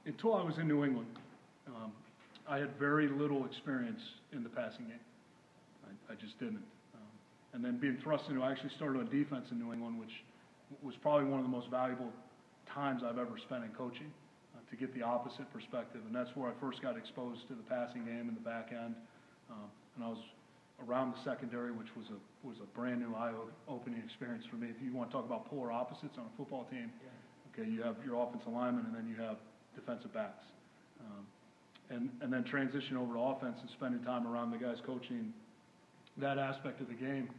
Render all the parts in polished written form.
Until I was in New England, I had very little experience in the passing game. I just didn't. And then being thrust into, I actually started on defense in New England, which was probably one of the most valuable times I've ever spent in coaching, to get the opposite perspective. And that's where I first got exposed to the passing game in the back end. And I was around the secondary, which was a brand new eye-opening experience for me. If you want to talk about polar opposites on a football team, okay, you have your offensive lineman and then you have defensive backs. And then transition over to offense and spending time around the guys coaching that aspect of the game.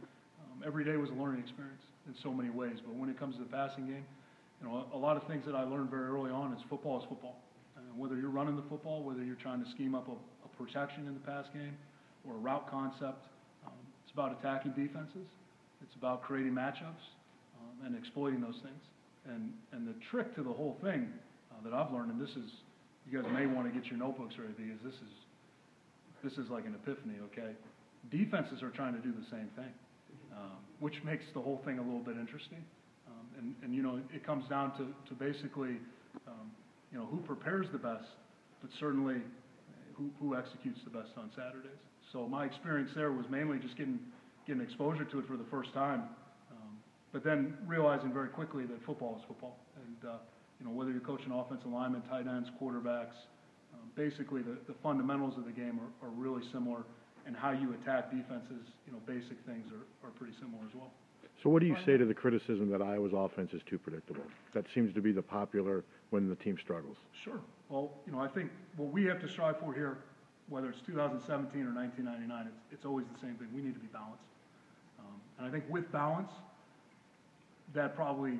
Every day was a learning experience in so many ways. But when it comes to the passing game, a lot of things that I learned very early on is football. Whether you're running the football, whether you're trying to scheme up a protection in the pass game or a route concept, it's about attacking defenses. It's about creating matchups and exploiting those things. And the trick to the whole thing that I've learned, and this is, you guys may want to get your notebooks ready because this is like an epiphany, okay? Defenses are trying to do the same thing, which makes the whole thing a little bit interesting. And it comes down to basically, who prepares the best, but certainly who executes the best on Saturdays. So my experience there was mainly just getting exposure to it for the first time, but then realizing very quickly that football is football. And whether you're coaching offensive linemen, tight ends, quarterbacks, basically the fundamentals of the game are really similar, and how you attack defenses, basic things are pretty similar as well. So what do you say to the criticism that Iowa's offense is too predictable? That seems to be the popular when the team struggles. Sure. Well, I think what we have to strive for here, whether it's 2017 or 1999, it's always the same thing. We need to be balanced. And I think with balance, that probably,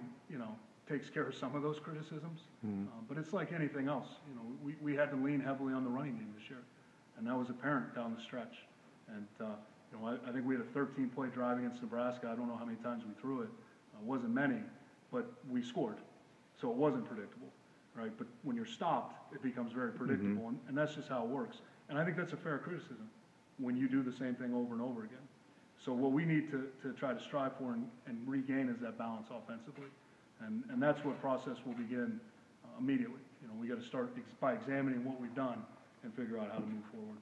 takes care of some of those criticisms. But it's like anything else. We had to lean heavily on the running game this year, and that was apparent down the stretch. And I think we had a 13-play drive against Nebraska. I don't know how many times we threw it. It wasn't many, but we scored. So it wasn't predictable, right? But when you're stopped, it becomes very predictable, and that's just how it works. And I think that's a fair criticism when you do the same thing over and over again. So what we need to try to strive for and regain is that balance offensively. And that's what process will begin immediately. We got to start by examining what we've done and figure out how to move forward.